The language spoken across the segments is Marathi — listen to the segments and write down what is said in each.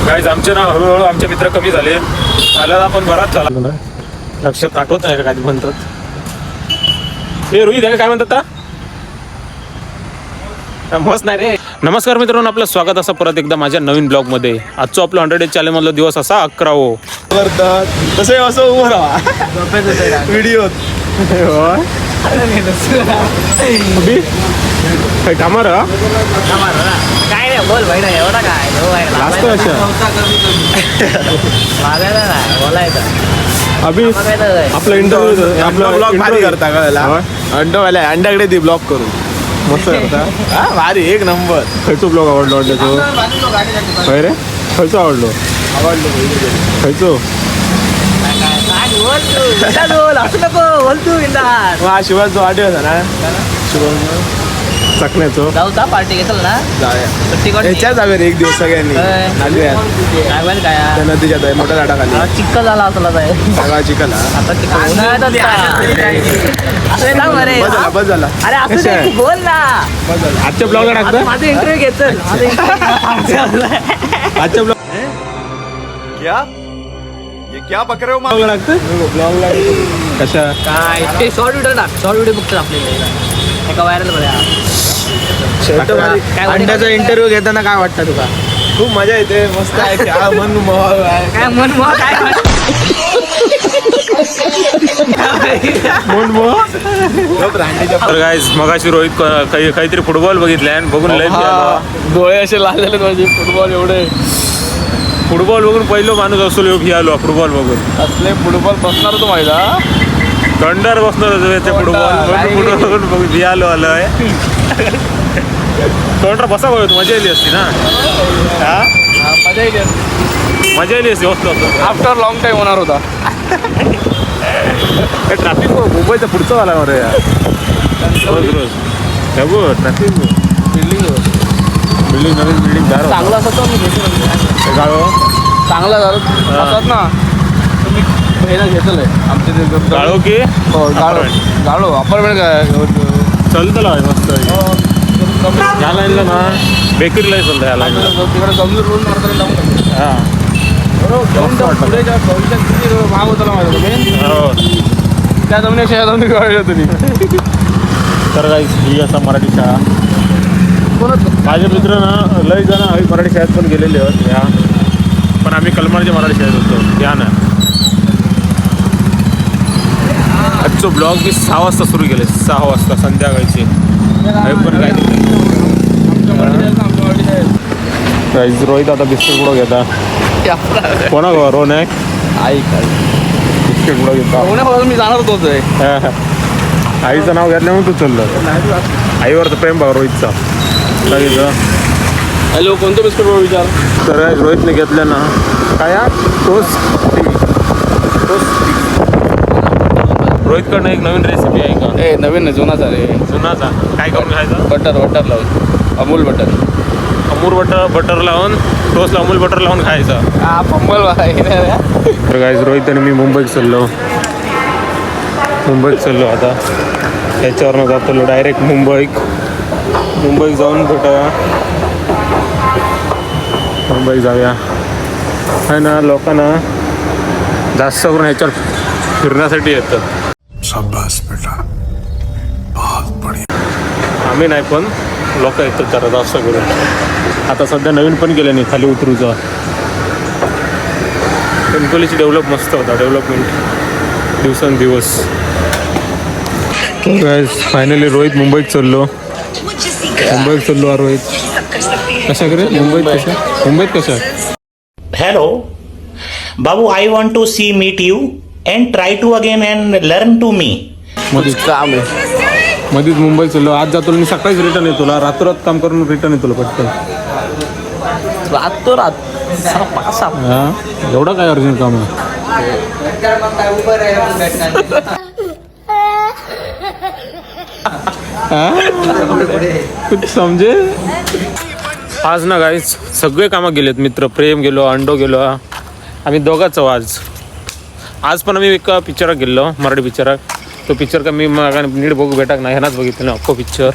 गाईज आमचे ना हळूहळू आमचे मित्र कमी झाले. आल्याला आपण बराच झाला. लक्षात आठवत नाही का काय म्हणतात हे रोहित आहे काय म्हणतात मस्त नाही रे. नमस्कार मित्रांनो, आपलं स्वागत असं परत एकदा माझ्या नवीन ब्लॉग मध्ये. आजचं आपलं 100 चॅलेंज मधला दिवस असा 11 तसे असं उभं राहा व्हिडिओ काय कामार काय रे बोल भाई ना एवढा काय बोलायचं अभि आपला इंटरव्ह्यू आपला ब्लॉग भारी करता का अंडवाल्या अंड्याकडे ती ब्लॉग करू मस्त करता भारी एक नंबर. खयचो ब्लॉग आवडलो तो काय रे खयचो आवडलो खयचो हा शिवाजचा वाढदिवस आहे ना चकण्याचो जाऊचा पार्टी घेतल ना जाऊया ह्याच्या जाऊया रे एक दिवस सगळ्यांनी त्या नदीच्या आहे मोठ्या झाडाखाली चिक्क झाला असला सगळा चिकला आता बस झाला अरे असं बोल ना आजच्या ब्लॉगला टाकतं माझा इंटरव्ह्यू घेतल आजच्या ब्लॉग क्या ये क्या पक रहे हो ब्लॉगला टाकतं ब्लॉगला कशा काय ते शॉर्ट व्हिडिओ टाक शॉर्ट व्हिडिओ बघतात आपल्याला एका व्हायरल बघा अंड्याचा इंटरव्ह्यू घेताना काय वाटतं तुला? खूप मजा येते मस्त आहे काय मन काय मन काय तर गाईज मगाशी रोहित काहीतरी फुटबॉल बघितलाय आणि बघून लय डोळे असे लागलेले माझे फुटबॉल एवढे फुटबॉल बघून पहिलं माणूस असो लोक आलो फुटबॉल बघून असले फुटबॉल बसणार तो माहिती थंडर बसणार होतो फुटबॉल बघून आलो आलोय तोंडरा बसा बघ मजा येईल असती ना हा मजा येईल मजा येईल असती वस्तू आफ्टर लॉंग टाइम होणार होता ट्रॅफिक मुंबईचा पुढचं आला बरं यार रोज रोज बघू ट्रॅफिक बिल्डिंग नवीन बिल्डिंग गार चांगला असत गाळो चांगला असतात ना तुम्ही घेतलंय आमच्या गाळो की गाळो अपार्टमेंट काय चलतला मस्त या लाईनला ना बेकरीला चलतं या लाईनला तिकडे जमलं रोड मारताना जाऊन हां महाग होता माझं तुम्ही हो त्या जमिनी शेळ्या जाऊन कळलं तुम्ही तर काही ही असा मराठी शाळा माझे मित्र ना लय जण आम्ही मराठी शाळेत पण गेलेले आहोत या पण आम्ही कलमारच्या मराठी शाळेत होतो या ना आजचं ब्लॉग मी 6 वाजता सुरू केले 6 वाजता संध्याकाळचे पण काय रोहित आता बिस्किट पुढं घेता कोणा गो रोन आहे आई काय बिस्किट पुढं घेता मी जाणार होतो आईचं नाव घेतल्यामुळे तू चाललं आईवर तर प्रेम बघा रोहितचा सांगितलं हॅलो कोणतं बिस्किट विचार तर रोहितने घेतलं ना काय टोस्ट रोहितकडनं एक नवीन रेसिपी आहे का ए नवीन नाही जुनाचा रे जुनाचा काय करून खायचं बटर लावून अमूल बटर बटर लावून टोस्टला अमूल बटर लावून खायचं हा पंबल तर काय रोहित आणि मी मुंबईत चाललो आता त्याच्यावरनं जातो डायरेक्ट मुंबईत जाऊन भेटूया मुंबईत जाऊया आहे ना लोकांना जास्त करून ह्याच्यावर फिरण्यासाठी येतात शाबाश बेटा बहुत बढ़िया आम्ही नाही पण लोक येतात जरा जास्त करून आता सध्या नवीन पण केलं नाही खाली उतरूचा कणकोलीची डेव्हलपमेंट दिवसेंदिवस फायनली रोहित मुंबईत चाललो रोहित कशा करे मुंबईत कशा Hello, Babu, I want to meet you and try to again and learn to me. मध्येच मुंबईत चाललो आज जातो मी सकाळीच रिटर्न येतो रातोरात काम करून रिटर्न येतो पटकन रात हा एवढा काय अर्जंट काम आहे कुछ समजे आज ना गाईज सगळे कामं गेलेत मित्र प्रेम गेलो अंडो गेलो आम्ही दोघाच आज पण आम्ही एका पिक्चरात गेलो मराठी पिक्चरात तो पिक्चर का मी नीट बघू भेटाक नाही ह्यानाच बघितलं ना अख्खो पिक्चर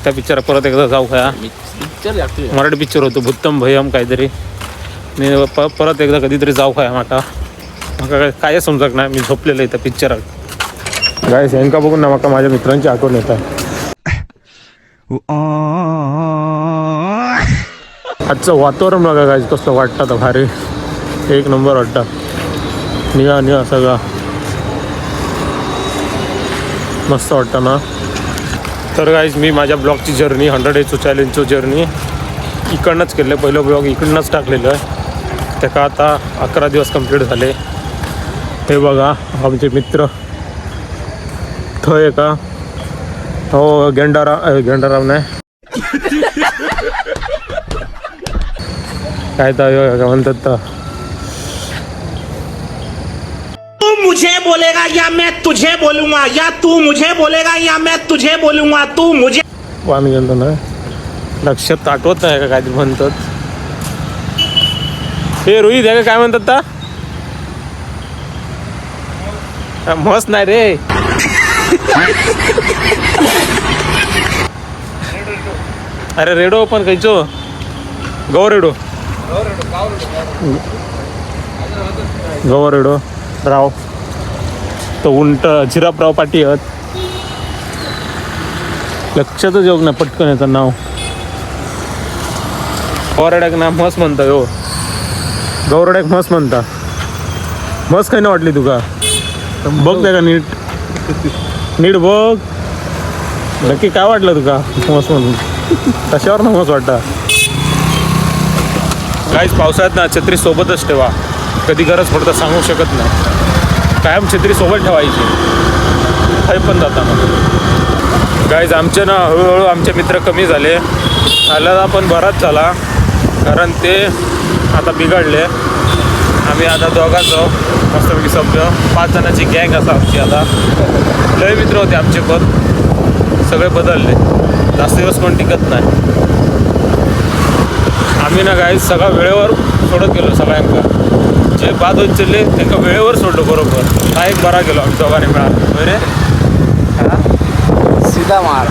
त्या पिक्चर परत एकदा जाऊ का? मराठी पिक्चर होतो भुत्तम भयम काहीतरी. मी परत एकदा कधीतरी जाऊ काय माका काय समजत नाही. मी झोपलेलं आहे त्या पिक्चरात. गाईस यांका बघून ना माका माझ्या मित्रांची आठवण येत आहे. आजचं वातावरण बघा गाईस कसं वाटतं भारी. एक नंबर वाटतं. निळा सगळा मस्त वाटतं ना. तर गाईज मी माझ्या ब्लॉगची जर्नी 100 डेजचं चॅलेंजचं जर्नी इकडनंच केलं आहे. पहिलं ब्लॉग इकडनंच टाकलेलं आहे. त्याका आता 11 दिवस कंप्लीट झाले. हे बघा आमचे मित्र थय का हो गेंडाराम नाही काय तर म्हणतात तर तू मुझे बोलेगा या मैं तुझे बोलूंगा या तू मुझे बोलेगा या मैं तुझे बोलूंगा तू मुझे वाहन गेलो ना लक्षात आठवत नाही का काहीतरी म्हणतात. हे रोहित आहे का काय म्हणतात ता मस्त नाही रे. अरे रेडो पण खायचो गौ रेडो रेडो राव तो उंट झिरापराव पाटी आहेत. लक्षातच येऊ ना पटकन याचं नाव. गौरड्याक ना मस्त म्हणता हो. गौरड्याक मस्त म्हणता. मस्त काही नाही वाटली तुका? बघ त्या का नीट बघ नक्की काय वाटलं तुका मस्त म्हणून? कशावर ना मस्त वाटतं. काहीच पावसाळ्यात ना छत्री सोबतच ठेवा. कधी गरज पडतं सांगू शकत नाही. कायम छत्री सोबत ठेवायची काही पण जाताना. गाईज आमचे ना हळूहळू आमचे मित्र कमी झाले. आल्याला पण बराच झाला कारण ते आता बिघडले. आम्ही आता दोघांच मस्तपैकी समजा 5 जणांची गँग असा आमची. आता लय मित्र होते आमचे पण सगळे बदलले. जास्त दिवस पण टिकत नाही. आम्ही ना गाईज सगळा वेळेवर सोडत गेलो. सगळ्यांका जे बाद होत चालले त्यांना वेळेवर सोडलो बरोबर. हा एक बरा गेलो आम्ही दोघांनी मिळाला बरे. सीधा मार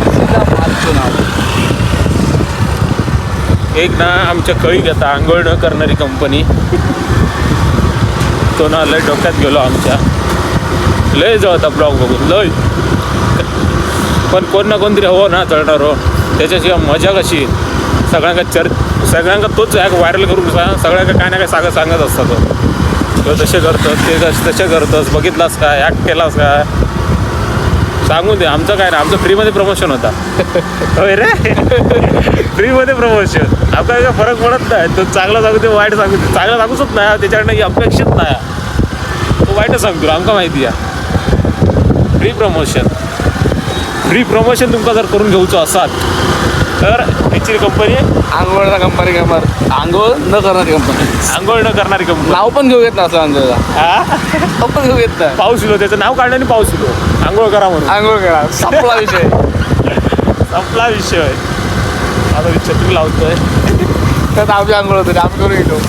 सीधा मारचं नाव. एक ना आमच्या कळीक आता आंघोळ न करणारी कंपनी तो ना लय डोक्यात गेलो आमच्या. लय जाऊ आता ब्लॉग बघून लय. पण कोण ना कोणतरी हो ना चढणार हो. त्याच्याशिवाय मजा कशी सगळ्यांका तोच ॲक व्हायरल करून सगळ्यांका काय ना काय सांगत असतात. तो तसे करतोस ते तसे करतोस बघितलास काय ॲक्ट केलास काय सांगू दे. आमचं काय ना आमचं फ्रीमध्ये प्रमोशन होता. होय रे फ्रीमध्ये प्रमोशन. आपल्याला काय फरक पडत नाही. तो चांगला सांगू दे वाईट सांगू दे. चांगला सांगूच नाही त्याच्याकडनं अपेक्षित नाही. तो वाईटच सांगतो आमका माहिती आहे. फ्री प्रमोशन तुमका जर करून घेऊचं असाल तर ॲक्च्युली कंपनी आंघोळचा कंपनी आंघोळ न करणारी कंपनी. आंघोळ न करणारी कंपनी. नाव पण घेऊ येत ना असं आंघोळला. नाव पण घेऊ येत नाही. पाऊस इलो त्याचं नाव काढल्याने पाऊस इलो आंघोळ करा म्हणून. आंघोळ करा संपला विषय. संपला विषय. आता मी छत्री लावतोय तर आमची आंघोळ होते आम्ही करून येतो.